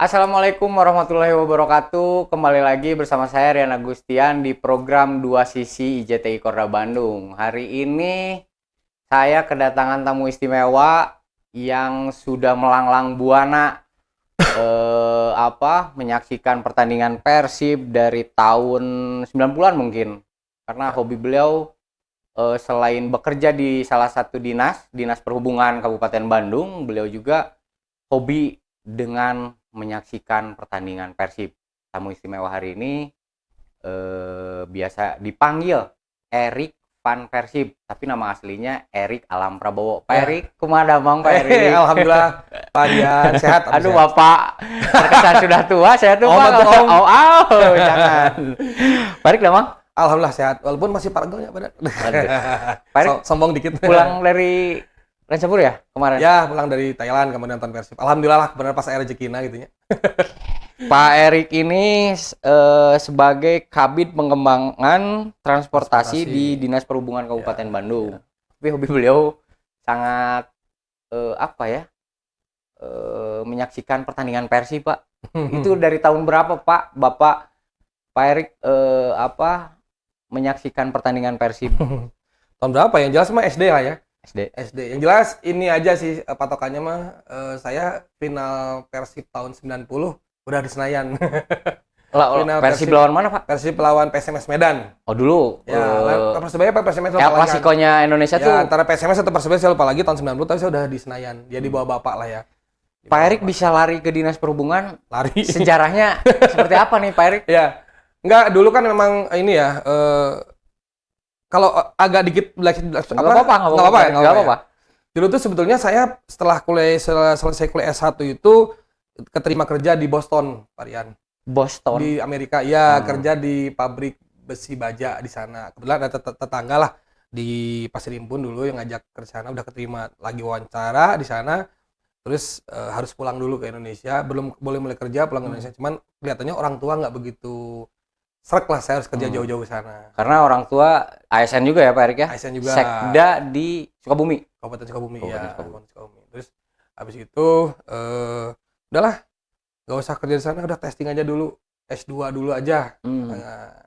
Assalamualaikum warahmatullahi wabarakatuh. Kembali lagi bersama saya Rian Agustian di program Dua Sisi IJTI Korda Bandung. Hari ini saya kedatangan tamu istimewa yang sudah melanglang buana menyaksikan pertandingan Persib dari tahun 90-an mungkin. Karena hobi beliau selain bekerja di salah satu dinas perhubungan Kabupaten Bandung, beliau juga hobi dengan menyaksikan pertandingan Persib. Tamu istimewa hari ini biasa dipanggil Erik Van Persib, tapi nama aslinya Erik Alam Prabowo. Pak Erik, kumaha damang Pak Erik? Alhamdulillah, Pak Dian sehat. Aduh sehat. Bapak, terkesan sudah tua, saya tuh Pak. Jangan. Pak Erik damang? Alhamdulillah sehat, walaupun masih paragonya pada. Pak Erik sombong dikit. pulang dari Rancapur ya kemarin? Ya, pulang dari Thailand kemudian nonton Persib. Alhamdulillah lah, benar pas air rezekina gitu ya. Pak Erik ini sebagai Kabid Pengembangan Transportasi di Dinas Perhubungan Kabupaten Bandung. Tapi hobi beliau sangat menyaksikan pertandingan Persib, Pak. Itu dari tahun berapa, Pak? Pak Erik menyaksikan pertandingan Persib? Tahun berapa? Yang jelas mah SD lah ya. SD. Yang jelas ini aja sih patokannya mah saya final Persib tahun 90 udah di Senayan. Persib lawan mana, Pak? Persib lawan PSMS Medan. Oh, dulu. Ya, Persebaya apa PSMS El Clasico-nya Indonesia ya, tuh. antara PSMS atau Persebaya saya lupa lagi tahun 90, tapi saya udah di Senayan. Dia dibawa bapak lah ya. Pak Erik bisa lari ke Dinas Perhubungan. Lari. Sejarahnya seperti apa nih, Pak Erik? Ya. Enggak, dulu kan memang ini ya kalau agak dikit nggak apa-apa. Dulu tuh sebetulnya saya setelah selesai kuliah S1 itu keterima kerja di Boston, Pak Rian. Boston di Amerika, ya. Kerja di pabrik besi baja di sana. Kebetulan ada tetangga lah di Pasir Impun dulu yang ngajak ke sana, udah keterima lagi wawancara di sana. Terus harus pulang dulu ke Indonesia, belum boleh mulai kerja pulang ke Indonesia. Cuman kelihatannya orang tua nggak begitu srek lah saya harus kerja jauh-jauh ke sana. Karena orang tua ASN juga ya Pak Erik ya? ASN juga. Sekda di Sukabumi. Kabupaten Sukabumi. Terus habis itu udahlah, nggak usah kerja di sana, udah testing aja dulu, S2 dulu aja. Nah,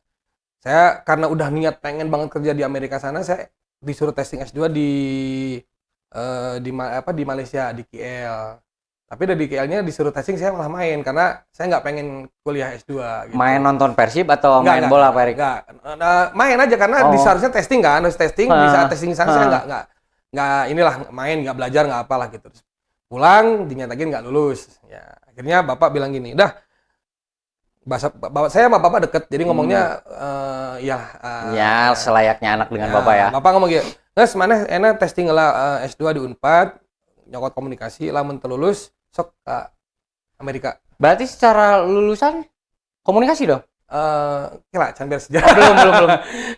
saya karena udah niat pengen banget kerja di Amerika sana, saya disuruh testing S2 di Malaysia, di KL. Tapi dari KL-nya disuruh testing, saya malah main karena saya nggak pengen kuliah S2 gitu. Main nonton Persib atau main bola Pak Erik? Main aja karena seharusnya testing kan, harus testing. Di saat testing sana saya nggak inilah main, nggak belajar, nggak apalah gitu. Terus pulang dinyatakin nggak lulus. Ya, akhirnya bapak bilang gini, udah, saya sama bapak deket, jadi ngomongnya ya selayaknya anak dengan bapak ya. Bapak ngomong gitu, nges mana enak testing lah S2 di Unpad, nyokot komunikasi, lamun terlulus sok ke Amerika. Berarti secara lulusan komunikasi dong? Kira sambil sejarah. Belum.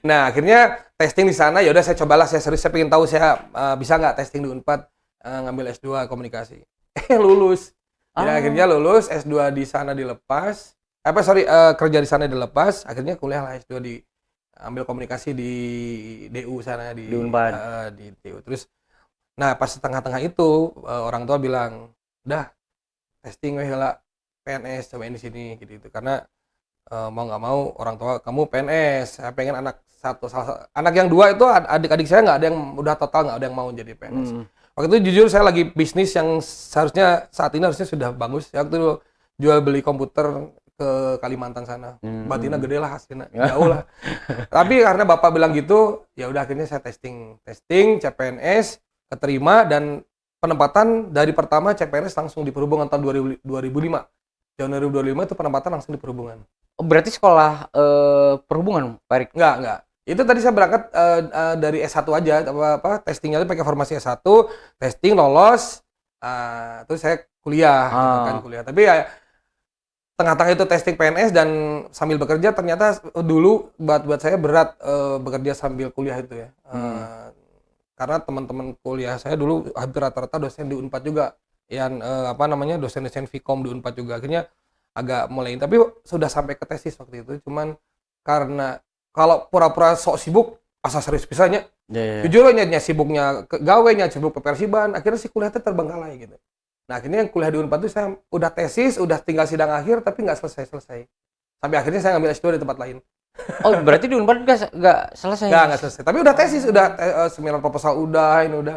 Nah, akhirnya testing di sana, ya udah saya cobalah, saya serius, saya pengen tahu saya bisa nggak testing di Unpad ngambil S2 komunikasi. Lulus. Ya, akhirnya lulus, S2 di sana dilepas. Kerja di sana dilepas, akhirnya kuliah lah S2 ambil komunikasi di DU sana di Unpad. Di DU. Terus nah, pas tengah-tengah itu orang tua bilang, "Udah, testing weh lah PNS cobain di sini," gitu. Karena mau nggak mau orang tua kamu PNS, saya pengen anak yang dua itu adik-adik saya nggak ada yang udah total, nggak ada yang mau jadi PNS. Waktu itu jujur saya lagi bisnis yang seharusnya saat ini sudah bagus. Waktu itu jual beli komputer ke Kalimantan sana. Batina gede lah hasilnya, jauh lah. Tapi karena bapak bilang gitu, ya udah akhirnya saya testing CPNS, keterima, dan penempatan dari pertama CPNS langsung di perhubungan tahun 2005. Tahun 2025 itu penempatan langsung di perhubungan. Oh, berarti sekolah perhubungan Pak Erik? Enggak. Itu tadi saya berangkat dari S1 aja, testingnya itu pakai formasi S1, testing lolos, terus saya kuliah, gitu kan, kuliah. Tapi ya tengah-tengah itu testing PNS dan sambil bekerja, ternyata dulu buat saya berat bekerja sambil kuliah itu ya. Karena teman-teman kuliah saya dulu hampir rata-rata dosen di Unpad juga, yang dosen-dosen Vkom di Unpad juga. Akhirnya agak mulai, tapi sudah sampai ke tesis waktu itu, cuman karena kalau pura-pura sok sibuk, asa serius pisahnya. Jujur aja sibuknya gawenya, sibuk ke Persiban, akhirnya si kuliahnya terbengkalai gitu. Nah akhirnya yang kuliah di Unpad itu saya udah tesis, udah tinggal sidang akhir tapi nggak selesai. Sampai akhirnya saya ngambil S2 di tempat lain. Oh, berarti di Unpad nggak selesai? Nggak selesai. Tapi udah tesis, udah seminar proposal udah, ini udah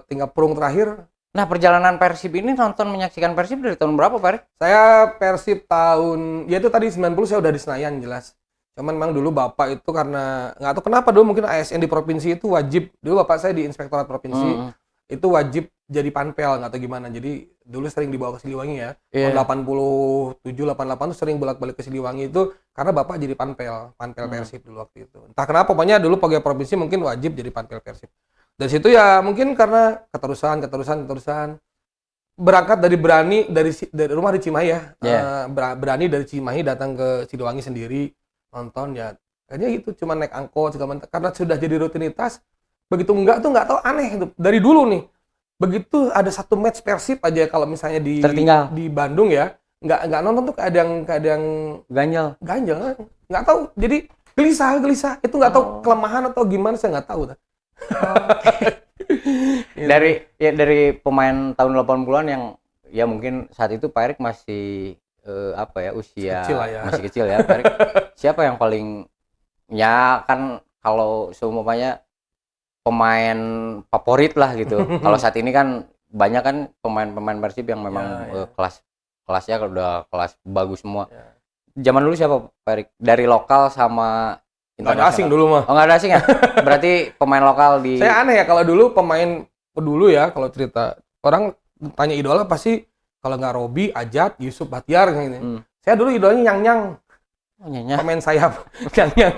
tinggal prung terakhir. Nah, perjalanan Persib ini menyaksikan Persib dari tahun berapa, Pak Erik? Saya Persib tahun, ya itu tadi 90 saya udah di Senayan jelas. Cuman memang dulu bapak itu karena nggak tahu kenapa dulu mungkin ASN di provinsi itu wajib. Dulu bapak saya di Inspektorat Provinsi itu wajib jadi panpel, nggak tahu gimana. Jadi dulu sering dibawa ke Siliwangi ya. Tahun 87, 88 tuh sering bolak-balik ke Siliwangi itu karena bapak jadi panpel Persib dulu waktu itu. Entah kenapa, pokoknya dulu pegawai provinsi mungkin wajib jadi panpel Persib. Dari situ ya mungkin karena keterusan berangkat dari rumah di Cimahi ya. Berani dari Cimahi datang ke Siliwangi sendiri nonton ya. Kayaknya itu cuma naik angkot segala macam karena sudah jadi rutinitas. Begitu enggak tahu aneh itu. Dari dulu nih. Begitu ada satu match Persib aja kalau misalnya di Bandung ya, nggak nonton tuh kadang ganjel. Nggak tahu. Jadi gelisah. Itu nggak tahu kelemahan atau gimana, saya nggak tahu. Dari pemain tahun 80-an yang ya mungkin saat itu Pak Erik masih usia kecil ya. Masih kecil ya, Pak Erik. Siapa yang paling ya kan kalau seumpamanya pemain favorit lah gitu. Kalau saat ini kan banyak kan pemain Persib yang memang kelasnya udah kelas bagus semua. Zaman dulu siapa Pak Erik? Dari lokal sama nggak ada asing dulu mah. Oh, nggak ada asing ya? Berarti pemain lokal di... Saya aneh ya, kalau dulu pemain dulu ya, kalau cerita orang tanya idola pasti kalau nggak Robi, Ajat, Yusuf Bahtiar gitu. Saya dulu idolanya Nyang. Oh, Nyang. Pemain sayap. Nyang.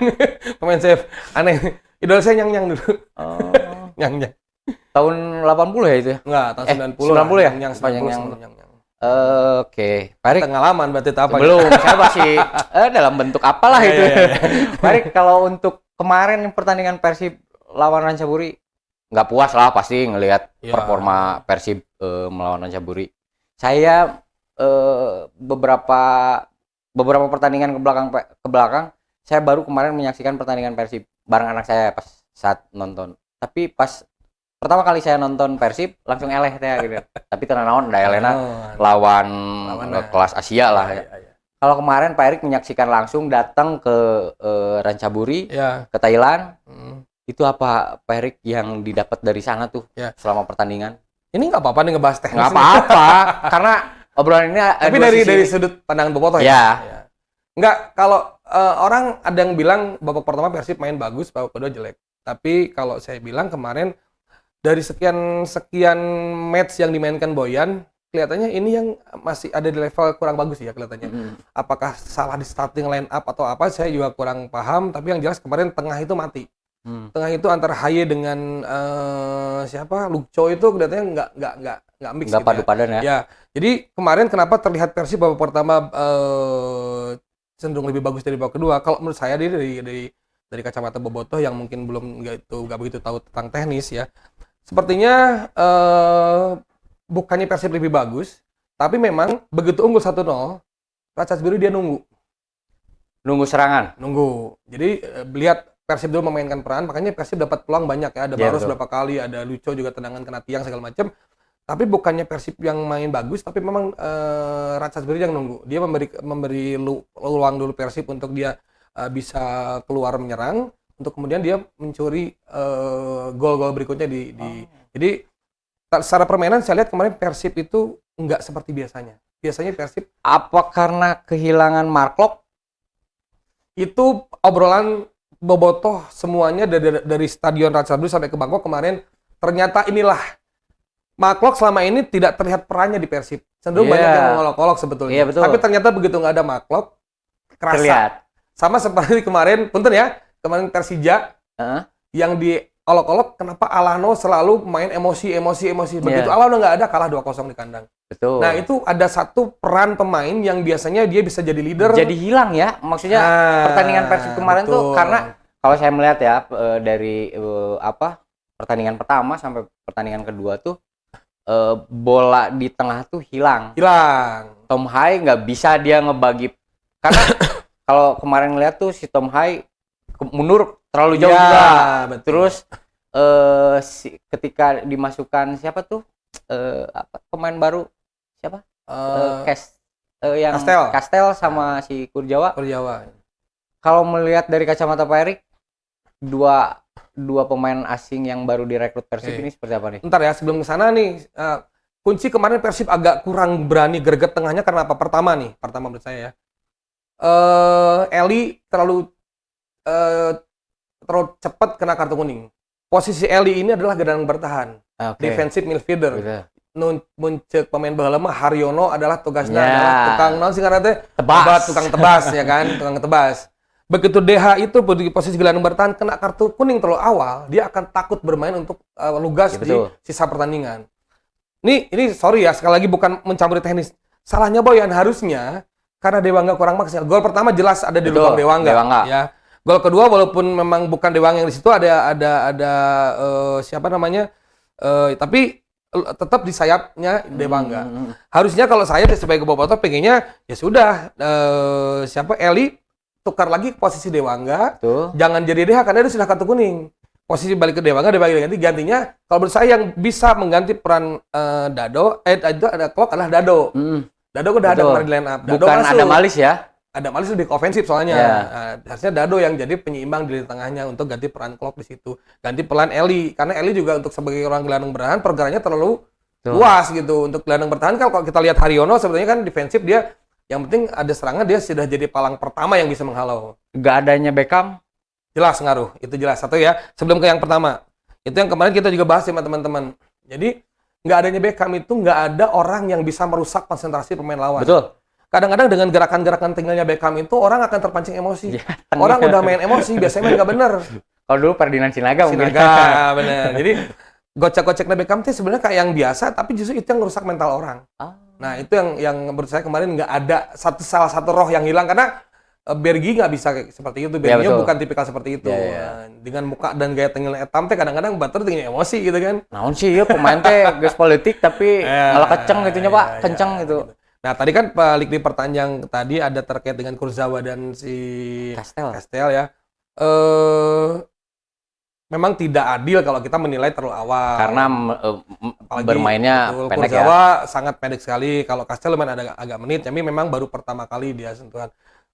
Pemain sayap. Aneh. Idol saya Nyang dulu. Oh. Nyang. Tahun 80 ya itu ya? Enggak, tahun 90. 90 ya? Nyang. Oke, Pak Erik. Pengalaman berarti apa? Belum, saya masih dalam bentuk apalah itu. Pak Erik, kalau untuk kemarin pertandingan Persib lawan Rancaburi, nggak puas lah pasti ngelihat performa Persib melawan Rancaburi. Saya beberapa pertandingan ke belakang, saya baru kemarin menyaksikan pertandingan Persib bareng anak saya pas saat nonton. Tapi pas pertama kali saya nonton Persib langsung eleh teh gitu. Tapi tenan naon da elena lawan kelas Asia lah ya. Kalau kemarin Pak Erik menyaksikan langsung datang ke Rancaburi, ke Thailand. Itu apa Pak Erik yang didapat dari sana tuh selama pertandingan? Ini nggak apa-apa nih ngebahas teknis. Nggak apa-apa, karena obrolan ini tapi dari sudut pandangan Bobotoh ya. Nggak, kalau orang ada yang bilang babak pertama Persib main bagus, babak kedua jelek. Tapi kalau saya bilang kemarin dari sekian match yang dimainkan Boyan, kelihatannya ini yang masih ada di level kurang bagus ya kelihatannya. Apakah salah di starting line up atau apa, saya juga kurang paham. Tapi yang jelas kemarin tengah itu mati. Tengah itu antara Haye dengan Lukco itu kelihatannya nggak mix. Nggak padu padan ya. Ya, jadi kemarin kenapa terlihat Persib babak pertama cenderung lebih bagus dari babak kedua? Kalau menurut saya dari kacamata Bobotoh yang mungkin belum nggak begitu tahu tentang teknis ya. Sepertinya bukannya Persib lebih bagus, tapi memang begitu unggul 1-0, Rancaburi dia nunggu serangan. Jadi lihat Persib dulu memainkan peran, makanya Persib dapat peluang banyak ya. Ada Barros berapa kali, ada Lucho juga tendangan kena tiang segala macam. Tapi bukannya Persib yang main bagus, tapi memang Rancaburi yang nunggu. Dia memberi peluang dulu Persib untuk dia bisa keluar menyerang. Untuk kemudian dia mencuri gol-gol berikutnya jadi secara permainan saya lihat kemarin Persib itu nggak seperti biasanya. Biasanya Persib apa karena kehilangan Mark? Itu obrolan Bobotoh semuanya dari Stadion Rancaburi sampai ke Bangkok kemarin, ternyata inilah Mark selama ini tidak terlihat perannya di Persib. Cenderung banyak yang mengolok-olok sebetulnya. Yeah, betul. Tapi ternyata begitu nggak ada Mark kerasa. Terlihat. Sama seperti kemarin, punten ya. Kemarin Persija yang diolok-olok, kenapa Alano selalu main emosi. Begitu Alano nggak ada, kalah 2-0 di kandang. Betul. Nah itu ada satu peran pemain yang biasanya dia bisa jadi leader. Jadi hilang ya, maksudnya pertandingan Persib kemarin tuh karena kalau saya melihat ya dari pertandingan pertama sampai pertandingan kedua tuh bola di tengah tuh hilang. Tom Hai nggak bisa dia ngebagi karena kalau kemarin ngeliat tuh si Tom Hai mundur terlalu jauh juga. Betul. Terus ketika dimasukkan siapa tuh pemain baru siapa? Eh, Yang Kastel sama si Kurjawa. Kalau melihat dari kacamata Pak Erik, dua pemain asing yang baru direkrut Persib ini seperti apa nih? Ntar ya, sebelum ke sana nih, kunci kemarin Persib agak kurang berani greget tengahnya karena apa? Pertama menurut saya ya, Eli terlalu cepat kena kartu kuning. Posisi Eli ini adalah gelandang bertahan, defensive midfielder. Muncul pemain baheula mah Haryono adalah tugasnya adalah tukang naon sih karena tukang tebas ya kan, tukang tebas. Begitu DH itu di posisi gelandang bertahan kena kartu kuning terlalu awal, dia akan takut bermain untuk lugas di sisa pertandingan. Ini sorry ya, sekali lagi bukan mencampuri teknis. Salahnya Boyan harusnya karena Dewangga kurang maksimal. Gol pertama jelas ada di lubang Dewangga. Ya. Gol kedua walaupun memang bukan Dewangga yang di situ ada siapa namanya? Tapi tetap di sayapnya Dewangga. Harusnya kalau saya sebagai Bobotoh pengennya ya sudah siapa Eli tukar lagi posisi Dewangga. Jangan jadi DH karena dia sudah kartu kuning. Posisi balik ke Dewangga gantinya kalau menurut saya yang bisa mengganti peran Dado itu ada Klok adalah Dado. Dado udah ada kemarin di line up. Dado bukan masuk. Ada Malis ya? Ada Malis lebih ke ofensif soalnya. Nah, harusnya Dado yang jadi penyeimbang di tengahnya untuk ganti peran Klok di situ. Ganti peran Eli karena Eli juga untuk sebagai orang gelandang bertahan pergerakannya terlalu luas gitu. Untuk gelandang bertahan kalau kita lihat Haryono sebenarnya kan defensif dia yang penting ada serangan dia sudah jadi palang pertama yang bisa menghalau. Gak adanya Beckham jelas ngaruh, itu jelas. Satu ya, sebelum ke yang pertama. Itu yang kemarin kita juga bahas sama teman-teman. Jadi nggak adanya Beckham itu nggak ada orang yang bisa merusak konsentrasi pemain lawan. Betul. Kadang-kadang dengan gerakan-gerakan tinggalnya Beckham itu orang akan terpancing emosi. Orang udah main emosi, biasanya main nggak bener. Kalau dulu Ferdinand Sinaga mungkin. Bener. Jadi gocek-goceknya Beckham itu sebenarnya kayak yang biasa, tapi justru itu yang merusak mental orang. Nah itu yang menurut saya kemarin nggak ada salah satu roh yang hilang karena Bergi nggak bisa seperti itu. Bergi bukan tipikal seperti itu. Nah, dengan muka dan gaya tenggel etam teh kadang-kadang batur tinggi emosi gitu kan. Naon sih ya pemain teh geus politik tapi malah kenceng gitunya Pak, kenceng gitu. Nah tadi kan balik di pertanyaan tadi ada terkait dengan Kurzawa dan si Kastel ya. Memang tidak adil kalau kita menilai terlalu awal. Karena bermainnya pendek ya. Kurzawa sangat pendek sekali. Kalau Kastel lumayan agak menit, tapi memang baru pertama kali dia sentuhan.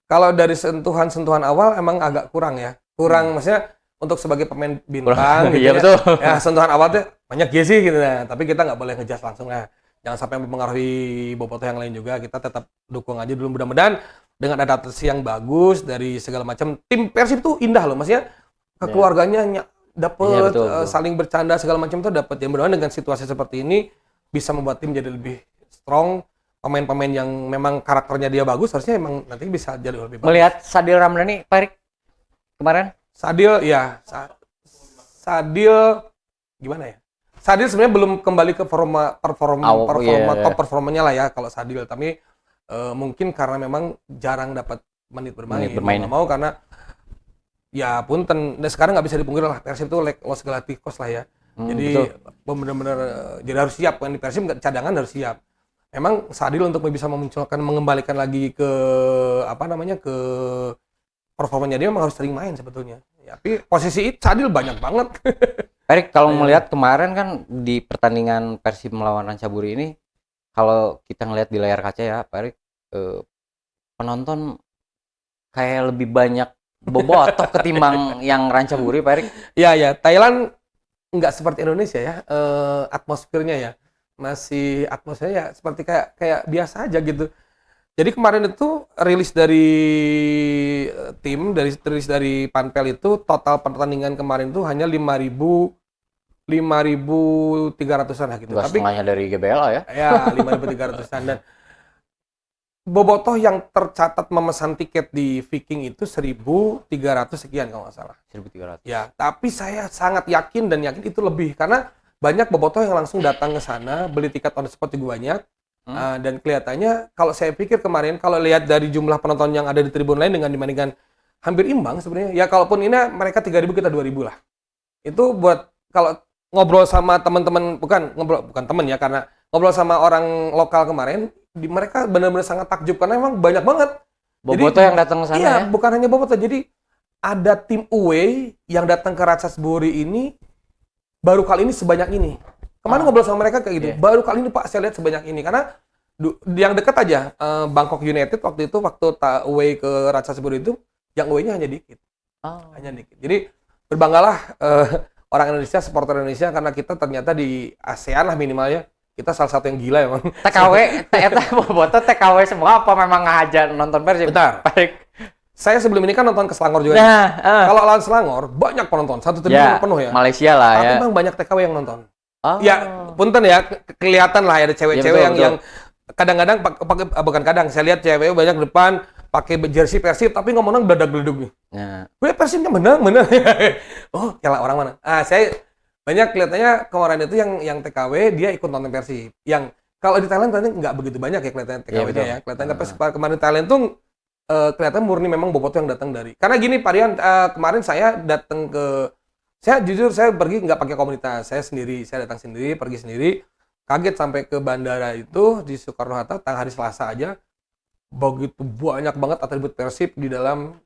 Kalau dari sentuhan awal emang agak kurang ya. Maksudnya untuk sebagai pemain bintang gitu iya, betul. Ya sentuhan awal tuh banyak ya sih gitu nah. Tapi kita nggak boleh ngejudge langsung lah. Jangan sampai mempengaruhi Bobotoh yang lain juga. Kita tetap dukung aja dulu mudah-mudahan dengan adaptasi yang bagus dari segala macam. Tim Persib tuh indah loh. Maksudnya kekeluarganya dapat saling bercanda segala macam tuh dapat. Yang mudah-mudahan dengan situasi seperti ini bisa membuat tim jadi lebih strong. Pemain-pemain yang memang karakternya dia bagus harusnya emang nanti bisa jadi lebih bagus. Melihat Sadil Ramdhani, Pak Erik, kemarin? Sadil gimana ya? Sadil sebenarnya belum kembali ke performanya lah ya kalau Sadil, tapi mungkin karena memang jarang dapat menit bermain. Nggak mau karena ya punten. Sekarang nggak bisa dipungkiri lah Persib itu Los Galacticos lah ya. Jadi benar-benar jadi harus siap kan di Persib cadangan harus siap. Memang Sadil untuk bisa mengembalikan lagi ke ke performanya dia memang harus sering main sebetulnya. Ya, tapi posisi Sadil banyak banget. Erik, kalau melihat kemarin kan di pertandingan Persib melawan Rancaburi ini, kalau kita ngelihat di layar kaca ya, Pak Erik, penonton kayak lebih banyak Bobotoh ketimbang yang Rancaburi, Pak Erik. Ya, Thailand nggak seperti Indonesia ya, atmosfernya ya. Masih atmosfernya ya seperti kayak biasa aja gitu. Jadi kemarin itu rilis dari rilis dari Panpel itu total pertandingan kemarin itu hanya 5.300-an lah gitu. Tapi setengahnya dari GBLA ya. Ya, 5.300-an dan Bobotoh yang tercatat memesan tiket di Viking itu 1.300 sekian kalau nggak salah. 1.300. Ya, tapi saya sangat yakin itu lebih karena banyak Bobotoh yang langsung datang ke sana, beli tiket on the spot juga banyak. Dan kelihatannya kalau saya pikir kemarin kalau lihat dari jumlah penonton yang ada di tribun lain dibandingkan hampir imbang sebenarnya. Ya kalaupun ini mereka 3.000 kita 2.000 lah. Itu buat kalau ngobrol sama teman-teman bukan teman ya karena ngobrol sama orang lokal kemarin, mereka benar-benar sangat takjub karena memang banyak banget Bobotoh yang datang ke sana ya. Bukan hanya Bobotoh. Jadi ada tim away yang datang ke Ratchaburi ini baru kali ini sebanyak ini. Kemarin ngobrol sama mereka kayak gitu. Iya. Baru kali ini Pak saya lihat sebanyak ini karena yang dekat aja Bangkok United waktu itu away ke Ratchaburi itu yang away-nya hanya dikit. Oh. Hanya dikit. Jadi berbanggalah orang Indonesia, supporter Indonesia karena kita ternyata di ASEAN lah minimalnya kita salah satu yang gila emang. TKW, eta bobotoh TKW semua apa memang ngajar nonton Persib? Bentar. Baik. Saya sebelum ini kan nonton ke Selangor juga. Nah, Kalau lawan Selangor banyak penonton, satu tribun penuh ya. Malaysia lah Tapi ya. memang banyak TKW yang nonton. Oh. Ya, punten ya, kelihatan lah ada cewek-cewek Ya, betul. yang kadang-kadang bukan kadang, saya lihat cewek banyak depan pakai jersey Persib tapi ngomongnya beledak-beleduk nih. Ya. Gue Persibnya menang. Oh, kela orang mana? Saya banyak kelihatannya kemarin itu yang TKW dia ikut nonton Persib. Yang kalau di Thailand ternyata nggak begitu banyak ya kelihatannya TKW-nya ya. Kelihatannya tapi kemarin di Thailand tuh kelihatan murni memang bobotoh yang datang dari. Karena gini Pak Rian, kemarin saya datang saya jujur saya pergi nggak pakai komunitas, saya datang sendiri, pergi sendiri, kaget sampai ke bandara itu di Soekarno-Hatta hari Selasa aja, begitu banyak banget atribut Persib di dalam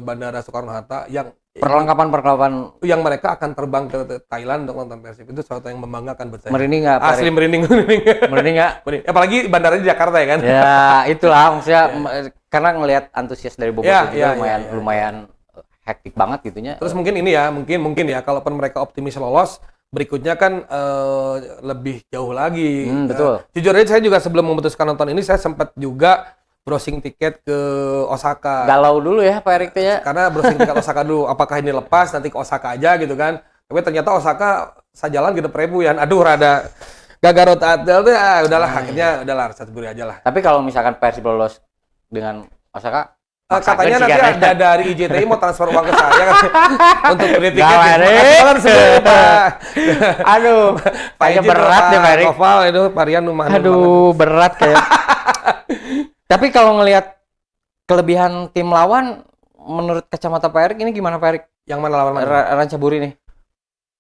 bandara Soekarno-Hatta yang Perlengkapan mereka akan terbang ke Thailand untuk nonton Persib. Itu sesuatu yang membanggakan buat saya. merinding nggak? Pak Asli Rik? merinding. Merinding nggak? Apalagi bandaranya di Jakarta ya kan? Ya itulah maksudnya karena ngelihat antusias dari bobotoh Ya, juga ya, lumayan hektik banget gitunya. Terus mungkin ini ya, mungkin ya, kalaupun mereka optimis lolos, berikutnya kan lebih jauh lagi. Betul. Jujur aja saya juga sebelum memutuskan nonton ini, saya sempat juga browsing tiket ke Osaka. Galau dulu ya Pak Erik tuh ya. Karena browsing tiket Osaka dulu, apakah ini lepas nanti ke Osaka aja gitu kan. Tapi ternyata Osaka sajalan gitu Prebu ya. Aduh rada Gagarot Adel tuh udahlah akhirnya udahlah Ratchaburi aja lah. Tapi kalau misalkan Persib lolos dengan Osaka, katanya nanti ada dari IJTI mau transfer uang ke saya kan untuk beli tiket. Aduh, kayaknya berat deh Pak Erik. Koval itu Parian lumayan. Aduh, berat kayak. Tapi kalau ngelihat kelebihan tim lawan, menurut kacamata Pak Erik ini gimana Pak Erik? Yang mana lawan mana? Ratchaburi nih.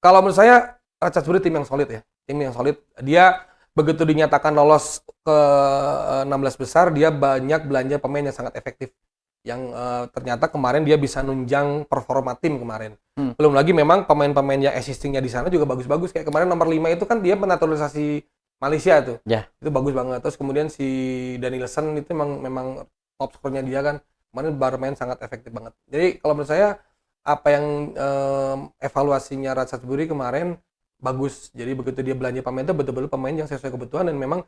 Kalau menurut saya Ratchaburi tim yang solid ya. Tim yang solid. Dia begitu dinyatakan lolos ke 16 besar, dia banyak belanja pemain yang sangat efektif. Yang ternyata kemarin dia bisa nunjang performa tim kemarin. Belum lagi memang pemain-pemain yang existingnya di sana juga bagus-bagus. Kayak kemarin nomor 5 itu kan dia penaturalisasi Malaysia tuh. Ya. Itu bagus banget. Terus kemudian si Danielson itu memang top skornya dia kan. Kemarin bermain sangat efektif banget. Jadi kalau menurut saya apa yang evaluasinya Ratchaburi kemarin bagus. Jadi begitu dia belanja pemain itu betul-betul pemain yang sesuai kebutuhan dan memang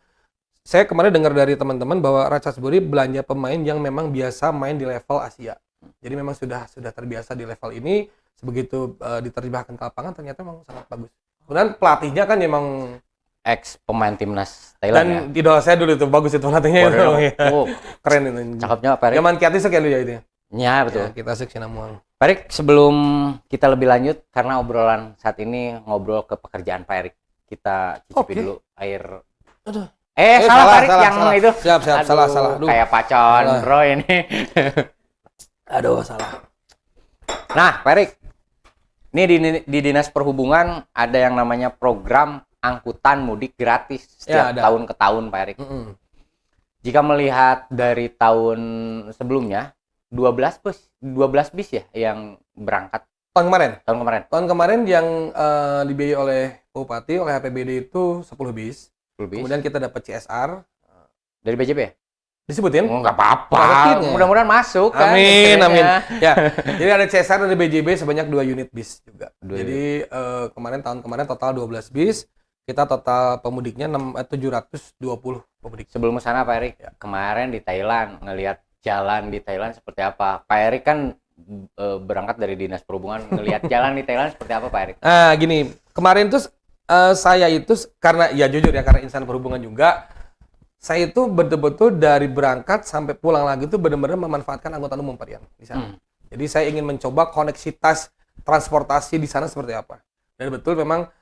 saya kemarin dengar dari teman-teman bahwa Ratchaburi belanja pemain yang memang biasa main di level Asia. Jadi memang sudah terbiasa di level ini. Begitu diterjemahkan ke lapangan ternyata memang sangat bagus. Kemudian pelatihnya kan memang Ex pemain timnas Thailand dan ya. idola saya dulu itu bagus itu pelatihnya itu. Oh, Keren itu. cakepnya Pak Erik. Zaman Kiatis kayak lu ya itu. Ya, betul. Ya, kita sih Sinamuang. Pak Erik, sebelum kita lebih lanjut karena obrolan saat ini ngobrol ke pekerjaan Pak Erik, kita cicipi dulu air. Aduh. Salah Pak Erik yang salah. itu. Siap, Aduh, salah. Aduh. Kayak pacon, Salah. bro ini. Aduh, salah. Nah, Pak Erik, ini di Dinas Perhubungan ada yang namanya program angkutan mudik gratis setiap ada. tahun ke tahun, Pak Erik. Jika melihat dari tahun sebelumnya, 12 bis ya yang berangkat Tahun kemarin. tahun kemarin Yang dibiayai oleh Bupati, oleh APBD itu 10 bis. 10 bis. Kemudian kita dapat CSR. Dari BJP ya? Disebutin? Oh, nggak apa-apa. Masukin ya? Mudah-mudahan masuk kan. Amin, istilahnya. amin. Ya, jadi ada CSR dari BJB sebanyak 2 unit bis juga. Dua Jadi tahun kemarin total 12 bis. Kita total pemudiknya 720 pemudik. Sebelum sana Pak Erik, kemarin di Thailand ngelihat jalan di Thailand seperti apa? Pak Erik kan berangkat dari Dinas Perhubungan, ngelihat jalan di Thailand seperti apa Pak Erik? Gini, kemarin tuh saya itu karena ya jujur ya karena insan perhubungan juga, saya itu betul-betul dari berangkat sampai pulang lagi tuh benar-benar memanfaatkan angkutan umum Pak Rian di sana. Jadi saya ingin mencoba koneksitas transportasi di sana seperti apa. Dan betul memang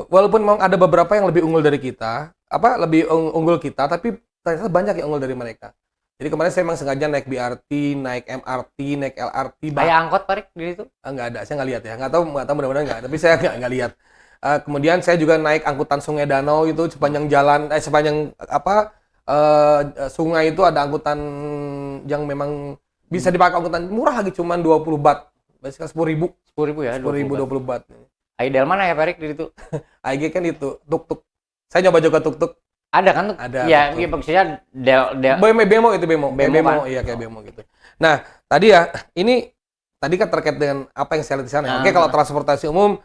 walaupun memang ada beberapa yang lebih unggul dari kita, lebih unggul kita, tapi ternyata banyak yang unggul dari mereka. Jadi kemarin saya memang sengaja naik BRT, naik MRT, naik LRT. Kayak angkot Pak Erik di situ? Nggak ada, saya nggak lihat ya. Nggak tahu mudah-mudahan nggak. Tapi saya nggak lihat. Kemudian saya juga naik angkutan Sungai Danau itu sepanjang jalan, sungai itu ada angkutan yang memang bisa dipakai angkutan murah lagi, cuma 20 baht. Biasanya 10.000. 10.000 ya? 10.000 20 baht. Ideal mana ya Pak Erik di situ? AIG kan itu tuk-tuk. Saya nyoba juga tuk-tuk. Ada kan tuh? Ada. Ya, tuk-tuk. iya maksudnya Bemo itu bemo. Bemo kan? Iya kayak bemo gitu. Nah, tadi ya, ini tadi kan terkait dengan apa yang saya lihat di sana. Oke, kalau transportasi umum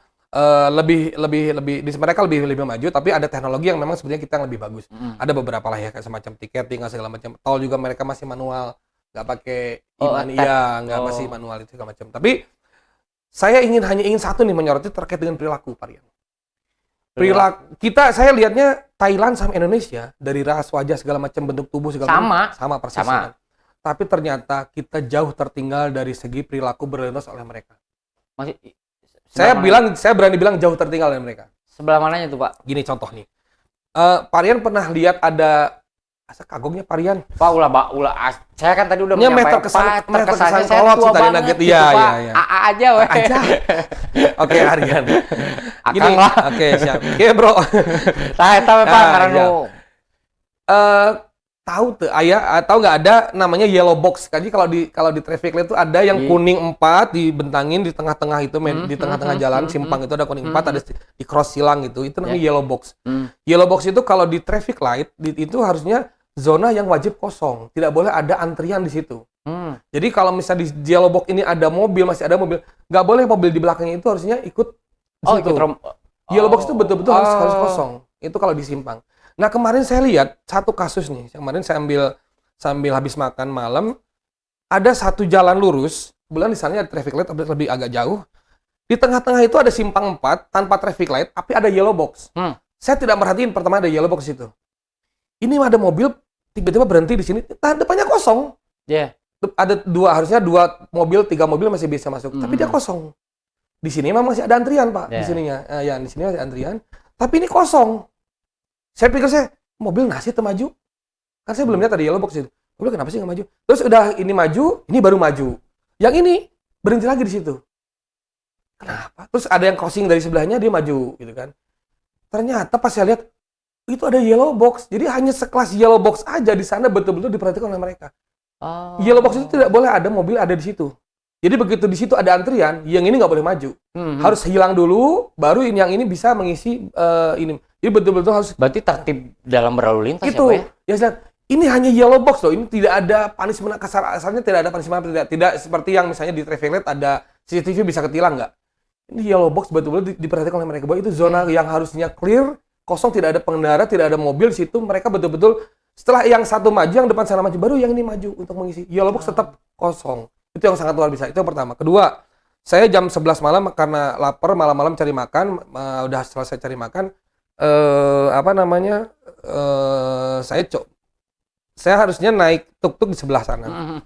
lebih di mereka lebih maju, tapi ada teknologi yang memang sebenarnya kita yang lebih bagus. Ada beberapa lah ya, kayak semacam tiketing segala macam. Tol juga mereka masih manual, nggak pakai nggak masih manual itu segala macam. Tapi saya hanya ingin satu nih menyoroti terkait dengan perilaku Parian. Perilaku kita, saya lihatnya Thailand sama Indonesia dari ras, wajah segala macam, bentuk tubuh segala macam sama persis. Kan? Tapi ternyata kita jauh tertinggal dari segi perilaku berlintas oleh mereka. Saya berani bilang jauh tertinggal dari mereka. Sebelah mananya tuh Pak? Gini contoh nih. Parian pernah lihat ada asa kagumnya Parian. Pak ulah saya kan tadi udah menyampaikan terkesan saya kolot tua banget nugget. gitu, Iya. AA aja weh. Oke, Aryan. Gini lah. Oke, siap. Oke, Bro. Saya tahu Pak karena tahu tuh tahu nggak ada namanya yellow box. Jadi kalau di traffic light itu ada yang kuning 4 dibentangin di tengah-tengah itu di tengah-tengah jalan simpang itu ada kuning 4 ada di cross silang gitu. Itu namanya yellow box. Yellow box itu kalau di traffic light itu harusnya zona yang wajib kosong. Tidak boleh ada antrian di situ. Jadi kalau misalnya di yellow box ini ada mobil, masih ada mobil, nggak boleh mobil di belakangnya itu harusnya ikut di situ. Yellow box itu betul-betul harus kosong. Itu kalau di simpang. Nah, kemarin saya lihat satu kasus nih. Kemarin saya sambil habis makan malam, ada satu jalan lurus, kebetulan di sana ada traffic light lebih agak jauh. Di tengah-tengah itu ada simpang 4 tanpa traffic light, tapi ada yellow box. Saya tidak merhatiin pertama ada yellow box itu. Ini ada mobil tiba-tiba berhenti di sini, depannya kosong. Ada harusnya 2 mobil, 3 mobil masih bisa masuk, tapi dia kosong. Di sini memang masih ada antrian, Pak. Di sininya. Di sini masih antrian, tapi ini kosong. Saya pikir mobil nasi maju. Kan saya belum lihat ada yellow box itu. Mobil kenapa sih nggak maju? Terus udah ini maju, ini baru maju. Yang ini berhenti lagi di situ. Kenapa? Terus ada yang crossing dari sebelahnya dia maju gitu kan. Ternyata pas saya lihat itu ada yellow box. Jadi hanya sekelas yellow box aja di sana betul-betul diperhatikan oleh mereka. Yellow box itu tidak boleh ada mobil ada di situ. Jadi begitu di situ ada antrian, yang ini nggak boleh maju. Harus hilang dulu, baru yang ini bisa mengisi ini. Jadi betul-betul harus. Berarti tertib dalam berlalu lintas itu, ya Pak ya? Ini hanya yellow box loh. Ini tidak ada punishment kasarnya tidak ada punishment tidak seperti yang misalnya di traffic light ada CCTV bisa ketilang nggak. Ini yellow box betul-betul diperhatikan oleh mereka bahwa itu zona yang harusnya clear, kosong, tidak ada pengendara, tidak ada mobil di situ. Mereka betul-betul setelah yang satu maju, yang depan sana maju, baru yang ini maju untuk mengisi. Yellow box tetap kosong. Itu yang sangat luar biasa. Itu yang pertama. Kedua, saya jam 11 malam karena lapar malam-malam cari makan, udah selesai cari makan. Saya harusnya naik tuk-tuk di sebelah sana.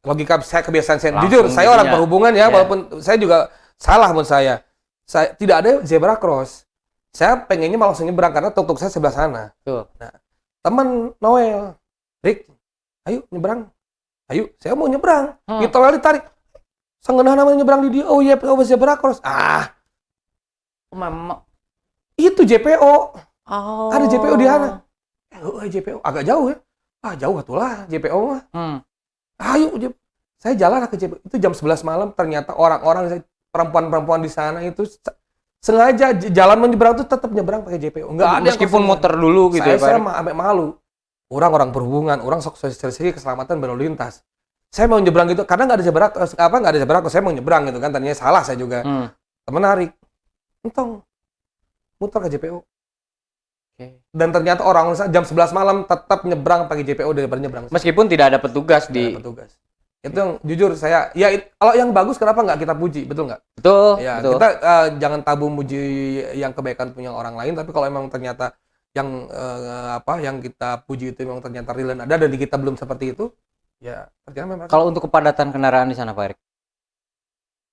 Logika saya kebiasaan saya. Jujur, saya orang perhubungan ya, walaupun saya juga salah menurut saya. Saya tidak ada zebra cross. Saya pengennya malah langsung nyebrang karena tuk-tuk saya sebelah sana. Nah, teman Noel, Rick, ayo nyebrang. Ayo, saya mau nyebrang. Kita ditarik. Sengenah namanya nyebrang di dia. Oh iya, zebra cross. Itu JPO. Ada JPO di sana. JPO agak jauh ya. Jauh atulah JPO mah. Ayo, saya jalan ke JPO. Itu jam 11 malam ternyata orang-orang perempuan-perempuan di sana itu sengaja jalan menyeberang itu tetap nyebrang pakai JPO. Enggak ada meskipun muter dulu gitu ya, Pak. Saya sampai malu. Orang perhubungan, orang sosialisasi keselamatan berlalu lintas. Saya mau nyebrang gitu karena nggak ada zebra cross. Saya mau nyebrang gitu kan. Tadinya salah saya juga. Temen narik. Entong. Muter ke JPO. Dan ternyata orang jam 11 malam tetap nyebrang pakai JPO daripada nyebrang. Meskipun tidak ada petugas petugas. Itu yang jujur saya, kalau yang bagus kenapa nggak kita puji, betul nggak? Betul. Ya, betul. Kita jangan tabu muji yang kebaikan punya orang lain, tapi kalau emang ternyata yang yang kita puji itu memang ternyata real dan ada dan di kita belum seperti itu, ya ternyata memang. Kalau untuk kepadatan kendaraan di sana, Pak Erik?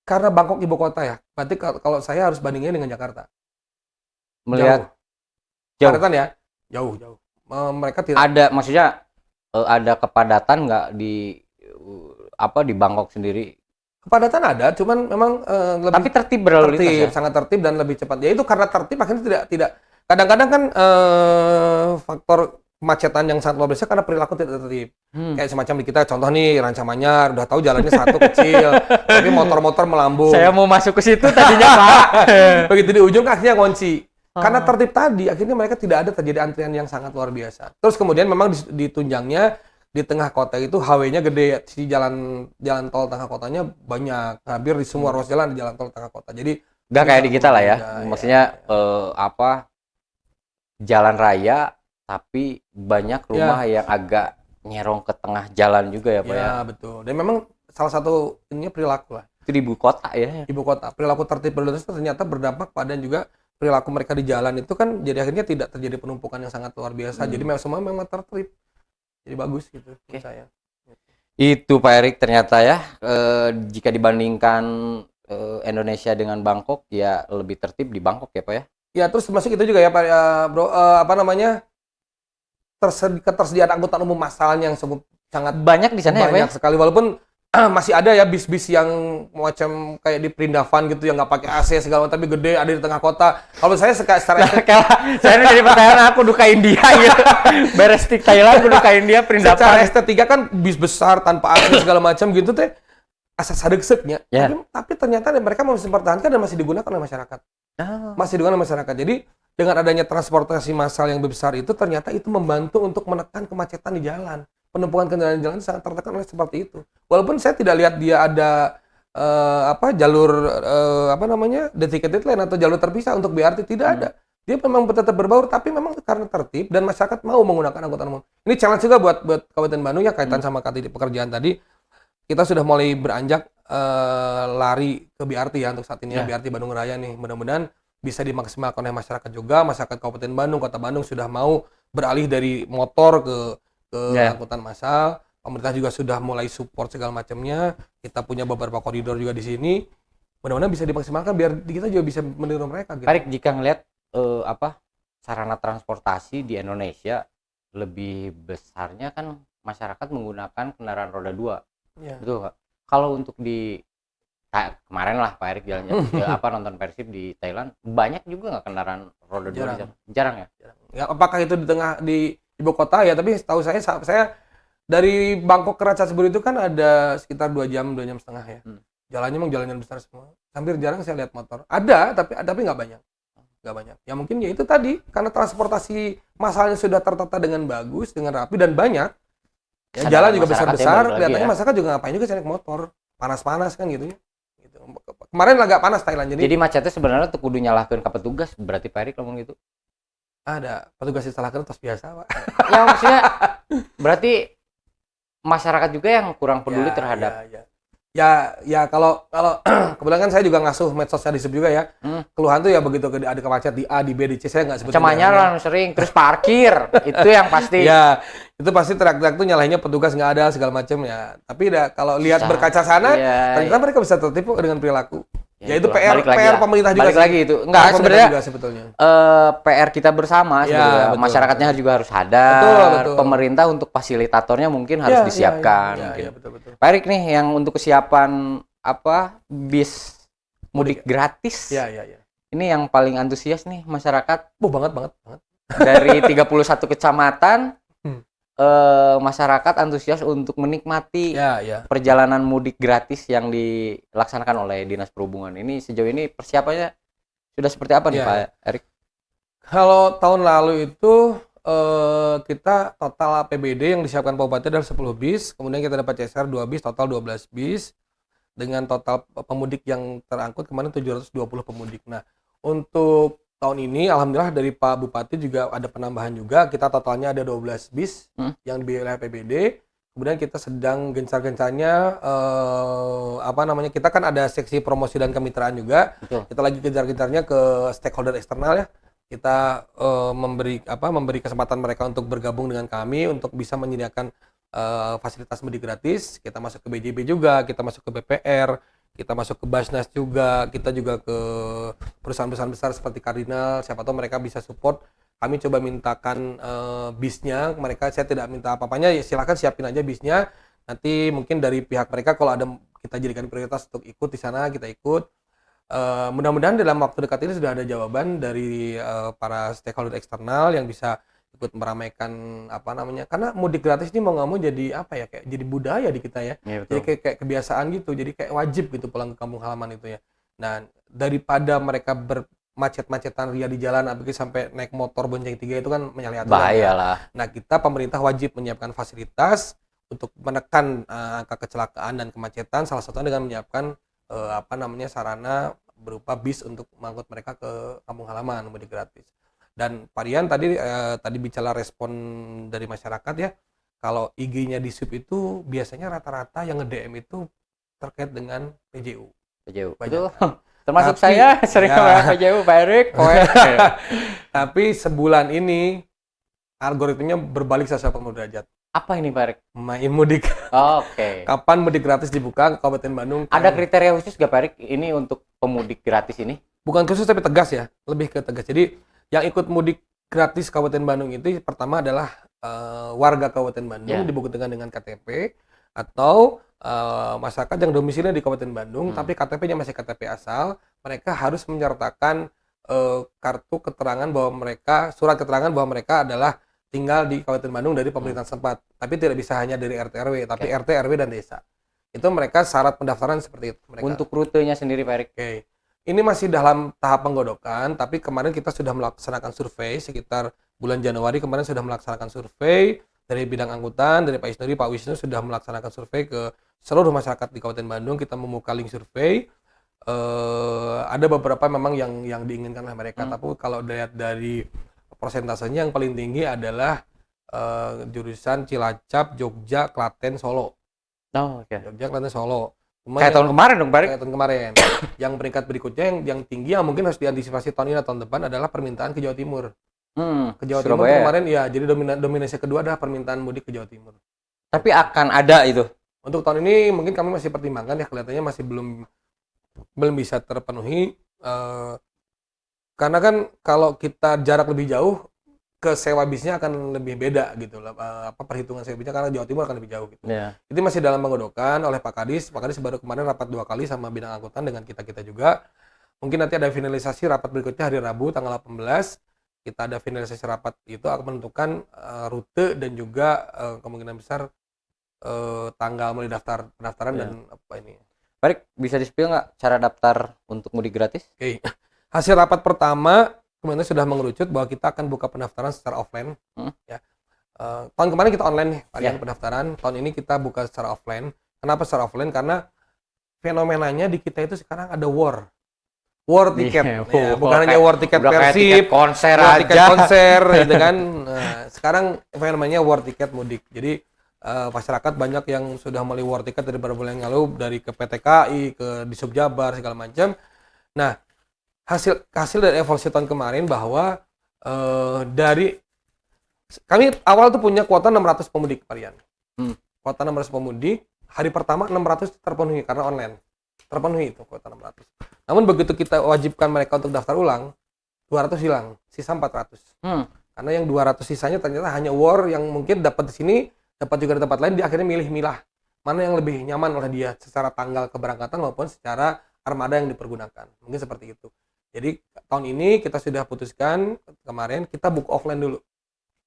Karena Bangkok ibu kota ya, berarti kalau saya harus bandingnya dengan Jakarta. Melihat jauh. Kepadatan ya, jauh. Mereka tidak ada, maksudnya ada kepadatan nggak di Bangkok sendiri? Kepadatan ada, cuman memang lebih tapi tertib berlalu lintas ya? Sangat tertib dan lebih cepat. Ya itu karena tertib akhirnya tidak kadang-kadang kan faktor kemacetan yang sangat luar biasa karena perilaku tidak tertib. Kayak semacam di kita contoh nih Ranca Manyar udah tahu jalannya satu kecil, tapi motor-motor melambung. Saya mau masuk ke situ tadinya, Pak. Begitu di ujung akhirnya ngunci. Karena tertib tadi akhirnya mereka tidak ada terjadi antrian yang sangat luar biasa. Terus kemudian memang di tunjangnya di tengah kota itu HW-nya gede, si jalan tol tengah kotanya banyak, hampir di semua ruas jalan di jalan tol tengah kota. Jadi Nggak kayak di kita lah ya. ya, Maksudnya jalan raya tapi banyak rumah yang agak nyerong ke tengah jalan juga ya, Pak ya. ya betul. Dan memang salah satu ininya perilaku lah. Itu di ibu kota ya. Ibu kota, perilaku tertib berlalu lintas ternyata berdampak pada juga perilaku mereka di jalan itu kan jadi akhirnya tidak terjadi penumpukan yang sangat luar biasa. Jadi memang semua memang tertib. Jadi bagus gitu menurut saya. Itu Pak Erik ternyata ya, jika dibandingkan Indonesia dengan Bangkok ya lebih tertib di Bangkok ya, Pak ya. Ya terus termasuk itu juga ya Pak Bro, apa namanya? Ketersediaan angkutan umum massalnya yang sangat Banyak di sana ya, Pak ya? banyak sekali, walaupun masih ada ya bis-bis yang macam kayak di Perindavan gitu yang nggak pakai AC segala macam tapi gede ada di tengah kota. Kalau saya secara Saya ini jadi pertanyaan aku dukain dia gitu. Beres di Thailand aku dukain dia secara Perindavan. estetika kan bis besar tanpa AC segala macam gitu teh asa sadegseknya. Ya. Tapi ternyata mereka masih mempertahankan dan masih digunakan oleh masyarakat. Masih digunakan oleh masyarakat. Jadi dengan adanya transportasi massal yang besar itu ternyata itu membantu untuk menekan kemacetan di jalan. Penumpukan kendaraan di jalan sangat tertekan oleh seperti itu. Walaupun saya tidak lihat dia ada jalur dedicated lane atau jalur terpisah untuk BRT, tidak ada. Dia memang tetap berbaur tapi memang karena tertib dan masyarakat mau menggunakan angkutan umum. Ini challenge juga buat Kabupaten Bandung ya kaitan sama pekerjaan tadi. Kita sudah mulai beranjak lari ke BRT ya untuk saat ini ya BRT Bandung Raya nih. Mudah-mudahan bisa dimaksimalkan oleh masyarakat juga. Masyarakat Kabupaten Bandung, Kota Bandung sudah mau beralih dari motor ke angkutan massal. Pemerintah juga sudah mulai support segala macamnya. Kita punya beberapa koridor juga di sini. Mudah-mudahan bisa dimaksimalkan biar kita juga bisa meniru mereka. Gitu. Tarik jika ngelihat sarana transportasi di Indonesia lebih besarnya kan masyarakat menggunakan kendaraan roda 2. Ya. Betul Pak. Kalau untuk kemarin lah Pak Erik jalan nonton Persib di Thailand, banyak juga nggak kendaraan roda 2? Jarang ya? Ya, apakah itu di ibu kota ya, tapi setahu saya dari Bangkok ke Ratchaburi itu kan ada sekitar 2 jam setengah ya. Jalannya memang jalan besar semua. Hampir jarang saya lihat motor. Ada tapi nggak banyak. Nggak banyak. Ya mungkin ya itu tadi karena transportasi massalnya sudah tertata dengan bagus, dengan rapi dan banyak. Ya, jalan juga besar-besar, kelihatannya masyarakat juga ngapain juga naik motor. Panas-panas kan gitu ya. Gitu. Kemarin agak panas Thailand jadi macetnya sebenarnya tuh kudu nyalahkeun ka petugas berarti Pak Erik ngomong gitu. Ada petugas disalahkan tos biasa, Pak. Ya maksudnya berarti masyarakat juga yang kurang peduli terhadap ya kalau kebetulan kan saya juga ngasuh medsos di sub juga ya. Keluhan tuh ya begitu ada kemacet di A, di B, di C saya nggak sebutin. Manyaran sering terus parkir itu yang pasti. Ya itu pasti teriak-teriak tuh nyalahinnya petugas nggak ada segala macam ya. Tapi kalau lihat berkaca sana ternyata mereka bisa tertipu dengan perilaku. Ya itu PR pemerintah juga. Balik lagi itu. Enggak sebenarnya sebetulnya. PR kita bersama sebenarnya. Masyarakatnya juga harus sadar. Betul. Pemerintah untuk fasilitatornya mungkin harus disiapkan. Betul. Pak Erik nih yang untuk kesiapan bis mudik gratis. Ya. Ini yang paling antusias nih masyarakat. Banget. Dari 31 kecamatan masyarakat antusias untuk menikmati perjalanan mudik gratis yang dilaksanakan oleh Dinas Perhubungan. Ini sejauh ini persiapannya sudah seperti apa nih Pak Erik? Kalau tahun lalu itu kita total APBD yang disiapkan Kabupaten adalah 10 bis, kemudian kita dapat CSR 2 bis, total 12 bis dengan total pemudik yang terangkut kemarin 720 pemudik. Nah, untuk tahun ini alhamdulillah dari Pak Bupati juga ada penambahan juga. Kita totalnya ada 12 bis yang dibiayai oleh APBD. Kemudian kita sedang gencar-gencarnya kita kan ada seksi promosi dan kemitraan juga. Betul. Kita lagi gencar-gencarnya ke stakeholder eksternal ya. Kita memberi kesempatan mereka untuk bergabung dengan kami untuk bisa menyediakan fasilitas mudik gratis. Kita masuk ke BJB juga, kita masuk ke BPR, kita masuk ke Basnas juga, kita juga ke perusahaan-perusahaan besar seperti Cardinal, siapa tahu mereka bisa support. Kami coba mintakan bisnya, saya tidak minta apa-apanya, ya silakan siapin aja bisnya. Nanti mungkin dari pihak mereka kalau ada kita jadikan prioritas untuk ikut di sana, kita ikut. Mudah-mudahan dalam waktu dekat ini sudah ada jawaban dari para stakeholder eksternal yang bisa ikut meramaikan apa namanya, karena mudik gratis ini mau nggak mau jadi apa ya, kayak jadi budaya di kita ya. Iya, Jadi betul. kayak kebiasaan gitu, jadi kayak wajib gitu pulang ke kampung halaman itu ya. Nah, daripada mereka bermacet-macetan ria di jalan apalagi sampai naik motor bonceng tiga itu kan menyalahi aturan Bahaya ya. lah. Nah, kita pemerintah wajib menyiapkan fasilitas untuk menekan angka kecelakaan dan kemacetan, salah satunya dengan menyiapkan apa namanya, sarana berupa bis untuk mengangkut mereka ke kampung halaman mudik gratis. Dan Parian tadi bicara respon dari masyarakat ya, kalau IG-nya di SUB itu biasanya rata-rata yang nge-DM itu terkait dengan PJU. PJU. Banyak. Betul. Termasuk Tapi, saya sering ya. sama PJU, Pak Erik. Tapi sebulan ini algoritmanya berbalik 180 derajat. Apa ini, Pak Erik? Main mudik. Oke. Kapan mudik gratis dibuka ke Kabupaten Bandung? Ada kriteria khusus nggak, Pak Erik, ini untuk pemudik gratis ini? Bukan khusus tapi tegas ya, lebih ke tegas. Jadi yang ikut mudik gratis Kabupaten Bandung itu pertama adalah warga Kabupaten Bandung Ya. dibuktikan dengan KTP atau masyarakat yang domisilinya di Kabupaten Bandung tapi KTP-nya masih KTP asal, mereka harus menyertakan kartu keterangan bahwa mereka, surat keterangan bahwa mereka adalah tinggal di Kabupaten Bandung dari pemerintahan setempat. Tapi tidak bisa hanya dari RT RW, tapi Oke. RT RW dan desa. Itu mereka syarat pendaftaran seperti itu mereka. Untuk rutenya sendiri, Pak Erik? Oke. Ini masih dalam tahap penggodokan, tapi kemarin kita sudah melaksanakan survei sekitar bulan Januari kemarin sudah melaksanakan survei dari bidang angkutan, dari Pak Isnuri, Pak Wisnu sudah melaksanakan survei ke seluruh masyarakat di Kabupaten Bandung. Kita membuka link survei. Ada beberapa memang yang diinginkan oleh mereka, tapi kalau dilihat dari persentasenya yang paling tinggi adalah jurusan Cilacap, Jogja, Klaten, Solo. Oh, oke. Jogja, Klaten, Solo. Cuma Kayak tahun kemarin dong, Pak Erik? kayak tahun kemarin. Yang peringkat berikutnya yang tinggi yang mungkin harus diantisipasi tahun ini atau tahun depan adalah permintaan ke Jawa Timur. Ke Jawa Timur Surabaya. kemarin ya, jadi dominasi kedua adalah permintaan mudik ke Jawa Timur. Tapi akan ada itu. Untuk tahun ini mungkin kami masih pertimbangkan ya, kelihatannya masih belum bisa terpenuhi karena kan kalau kita jarak lebih jauh ke sewa bisnya akan lebih beda gitu lah, perhitungan sewa bisnya karena Jawa Timur akan lebih jauh gitu. Ya. Itu masih dalam penggodokan oleh Pak Kadis. Pak Kadis baru kemarin rapat 2 kali sama bidang angkutan dengan kita juga. Mungkin nanti ada finalisasi rapat berikutnya hari Rabu tanggal 18. Kita ada finalisasi rapat itu akan menentukan rute dan juga kemungkinan besar tanggal mulai pendaftaran Ya. dan apa ini. Pak Erik, bisa di-spill nggak cara daftar untuk mudik gratis? Oke. Hasil rapat pertama kemarin sudah mengerucut bahwa kita akan buka pendaftaran secara offline. Ya. Tahun kemarin kita online nih varian pendaftaran. Tahun ini kita buka secara offline. Kenapa secara offline? Karena fenomenanya di kita itu sekarang ada war tiket. Iya, Ya, bukan hanya war tiket udah kayak Persib, tiket konser war tiket aja. konser gitu kan. Nah, sekarang fenomenanya war tiket mudik. Jadi masyarakat banyak yang sudah mulai war tiket dari beberapa bulan yang lalu, dari ke PT KAI, ke di Subjabar segala macam. Nah, hasil dari evaluasi tahun kemarin bahwa dari kami awal tuh punya kuota 600 pemudik varian. Kuota 600 pemudik, hari pertama 600 terpenuhi karena online. Terpenuhi itu kuota 600. Namun begitu kita wajibkan mereka untuk daftar ulang, 200 hilang, sisa 400. Karena yang 200 sisanya ternyata hanya war yang mungkin dapat di sini, dapat juga di tempat lain, dia akhirnya milah mana yang lebih nyaman oleh dia secara tanggal keberangkatan maupun secara armada yang dipergunakan. Mungkin seperti itu. Jadi tahun ini kita sudah putuskan kemarin kita buka offline dulu.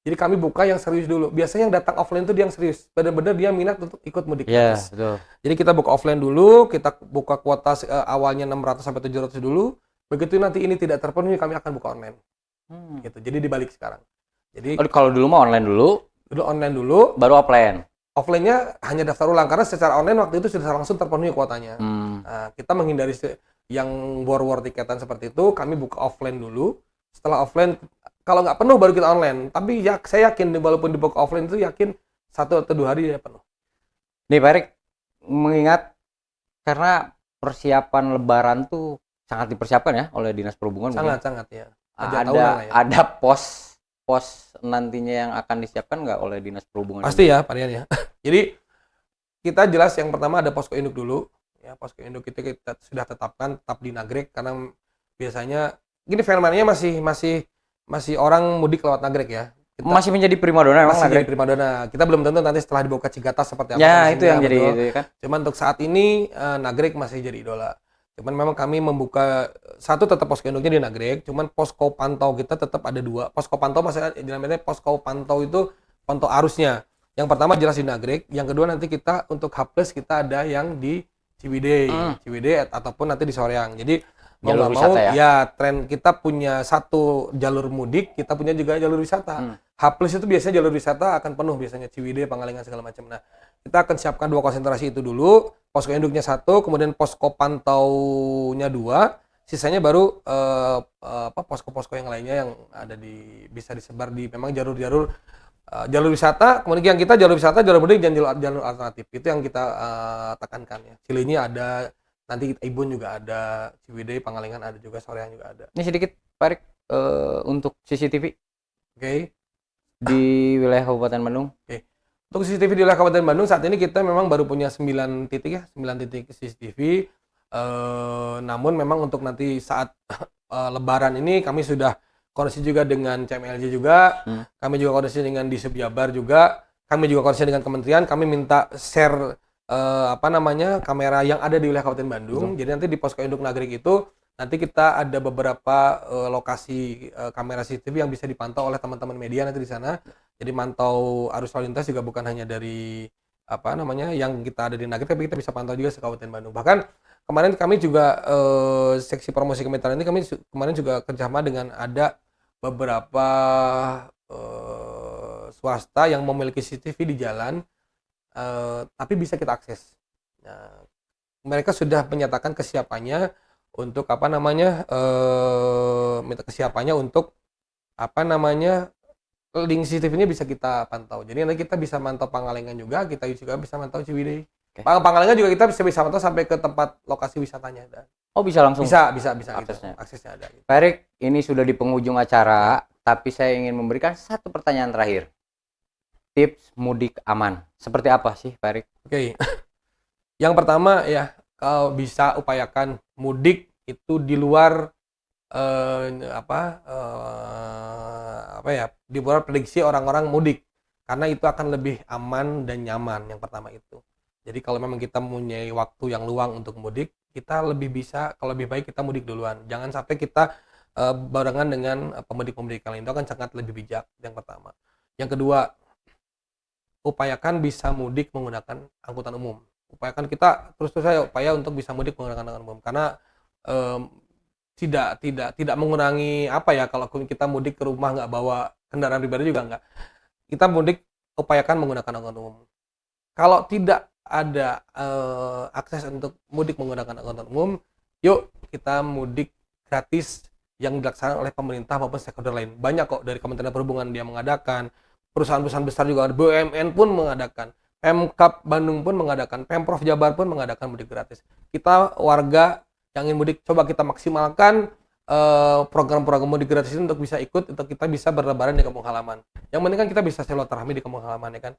Jadi kami buka yang serius dulu. Biasanya yang datang offline itu dia yang serius. Benar-benar dia minat untuk ikut mudik gratis. Betul. Jadi kita buka offline dulu, kita buka kuota awalnya 600 sampai 700 dulu. Begitu nanti ini tidak terpenuhi, kami akan buka online. Gitu. Jadi dibalik sekarang. Jadi Kalau dulu mah online dulu, online dulu, baru offline. offline-nya hanya daftar ulang karena secara online waktu itu sudah langsung terpenuhi kuotanya. Nah, kita menghindari yang war tiketan seperti itu, kami buka offline dulu. Setelah offline, kalau nggak penuh baru kita online. Tapi ya, saya yakin walaupun dibuka offline itu yakin 1 atau 2 hari dia penuh. Nih Pak Erik, mengingat karena persiapan Lebaran tuh sangat dipersiapkan ya oleh Dinas Perhubungan. Sangat ya. Tahunan lah ya. Ada pos nantinya yang akan disiapkan nggak oleh Dinas Perhubungan? Pasti ya, Pak Rian ya. Jadi kita jelas yang pertama ada posko induk dulu. Ya, posko induk kita sudah tetapkan tetap di Nagrek karena biasanya gini fenomenanya masih orang mudik lewat Nagrek ya. Kita masih menjadi primadona emang masih jadi Nagrek? primadona. Kita belum tentu nanti setelah dibuka Cigatas seperti apa. Ya, itu kondisinya, yang jadi betul. itu kan. Cuman untuk saat ini Nagrek masih jadi idola. Cuman memang kami membuka satu tetap posko induknya di Nagrek, cuman posko pantau kita tetap ada 2. Posko pantau maksudnya dinamanya posko pantau itu pantau arusnya. Yang pertama jelas di Nagrek, yang kedua nanti kita untuk H+ kita ada yang di Ciwidey ataupun nanti di Soreang. Jadi mau Jalur nggak mau wisata ya? ya tren kita punya satu jalur mudik, kita punya juga jalur wisata. H+ itu biasanya jalur wisata akan penuh biasanya Ciwidey, Pangalengan segala macam. Nah, kita akan siapkan 2 konsentrasi itu dulu. Posko induknya 1, kemudian posko pantaunya 2, sisanya baru posko-posko yang lainnya yang ada bisa disebar di memang jalur-jalur jalur wisata. Kemudian yang kita jalur wisata, jalur mudik dan jalur alternatif. Itu yang kita tekankan ya. Cileunyi ada, nanti Ibun juga ada, Ciwidey, Pangalengan ada juga, Soreang juga ada. Ini sedikit Pak Erik untuk CCTV Oke. di wilayah Kabupaten Bandung. Untuk CCTV di wilayah Kabupaten Bandung saat ini kita memang baru punya 9 titik ya, 9 titik CCTV. Namun memang untuk nanti saat Lebaran ini kami sudah koordinasi juga dengan CMLJ juga, kami juga koordinasi dengan Disub Jabar juga, kami juga koordinasi dengan kementerian, kami minta share kamera yang ada di wilayah Kabupaten Bandung. Jadi nanti di posko induk Nagrek itu nanti kita ada beberapa lokasi kamera CCTV yang bisa dipantau oleh teman-teman media nanti di sana. Jadi mantau arus lalu lintas juga bukan hanya dari yang kita ada di Nagrek, tapi kita bisa pantau juga se Kabupaten Bandung. Bahkan kemarin kami juga seksi promosi kemitraan ini kami kemarin juga kerjasama dengan ada beberapa swasta yang memiliki CCTV di jalan, tapi bisa kita akses. Nah, mereka sudah menyatakan kesiapannya untuk minta kesiapannya untuk link CCTV-nya bisa kita pantau. Jadi nanti kita bisa mantau Pangalengan juga, kita juga bisa mantau Ciwidey. Okay. Pangalengan juga kita bisa mantau sampai ke tempat lokasi wisatanya. Oh, bisa langsung? Bisa aksesnya. Gitu. Aksesnya ada. Gitu. Pak Erik, ini sudah di penghujung acara, tapi saya ingin memberikan satu pertanyaan terakhir. Tips mudik aman. Seperti apa sih, Pak Erik? Oke. Yang pertama ya, kalau bisa upayakan mudik itu di luar di luar prediksi orang-orang mudik, karena itu akan lebih aman dan nyaman. Yang pertama itu. Jadi kalau memang kita mempunyai waktu yang luang untuk mudik, kita kalau lebih baik kita mudik duluan. Jangan sampai kita barengan dengan pemudik-pemudik lain. Itu akan sangat lebih bijak. Yang pertama. Yang kedua, upayakan bisa mudik menggunakan angkutan umum. Upayakan kita terus saja upaya untuk bisa mudik menggunakan angkutan umum, karena tidak mengurangi kalau kita mudik ke rumah nggak bawa kendaraan pribadi juga nggak. Kita mudik upayakan menggunakan angkutan umum. Kalau tidak ada akses untuk mudik menggunakan angkutan umum, yuk kita mudik gratis yang dilaksanakan oleh pemerintah maupun stakeholder lain. Banyak kok, dari Kementerian Perhubungan dia mengadakan, perusahaan-perusahaan besar juga ada, BUMN pun mengadakan, Pemkab Bandung pun mengadakan, Pemprov Jabar pun mengadakan mudik gratis. Kita warga yang ingin mudik, coba kita maksimalkan program-program mudik gratis ini untuk bisa ikut, untuk kita bisa berlebaran di kampung halaman. Yang penting kan kita bisa silaturahmi di kampung halaman, ya kan.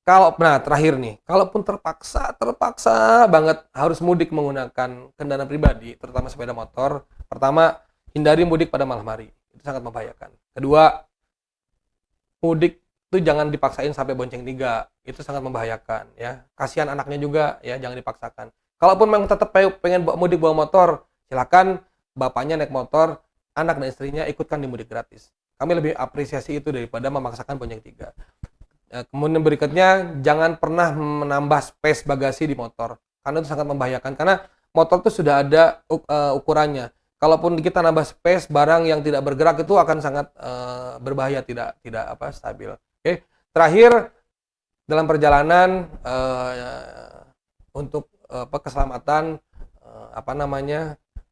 Terakhir nih, kalaupun terpaksa banget harus mudik menggunakan kendaraan pribadi, terutama sepeda motor, pertama, hindari mudik pada malam hari. Itu sangat membahayakan. Kedua, mudik itu jangan dipaksain sampai bonceng 3. Itu sangat membahayakan ya. Kasihan anaknya juga ya, jangan dipaksakan. Kalaupun memang tetap pengen mudik bawa motor, silakan bapaknya naik motor, anak dan istrinya ikutkan di mudik gratis. Kami lebih apresiasi itu daripada memaksakan bonceng 3. Kemudian berikutnya, jangan pernah menambah space bagasi di motor, karena itu sangat membahayakan, karena motor itu sudah ada ukurannya. Kalaupun kita nambah space, barang yang tidak bergerak itu akan sangat berbahaya, tidak stabil. Oke. Terakhir, dalam perjalanan untuk keselamatan,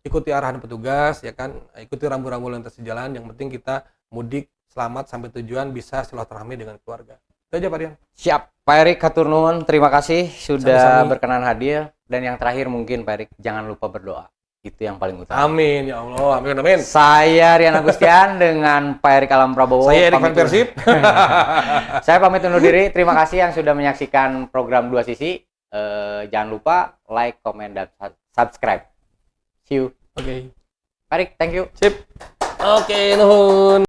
ikuti arahan petugas, ya kan, ikuti rambu-rambu lalu lintas di jalan. Yang penting kita mudik selamat sampai tujuan, bisa silaturahmi dengan keluarga. Itu aja, Pak Rian. Siap, Pak Erik hatur nuhun, terima kasih sudah Sama-sama. berkenan hadir. Dan yang terakhir mungkin Pak Erik, jangan lupa berdoa. Itu yang paling utama. Amin ya Allah, amin. Saya Rian Agustian dengan Pak Erik Alam Prabowo. Saya Erik Van Persib. Saya pamit undur diri. Terima kasih yang sudah menyaksikan program Dua Sisi. Jangan lupa like, comment, dan subscribe. See you. Oke. Pak Erik, thank you. Sip. Oke, nuhun.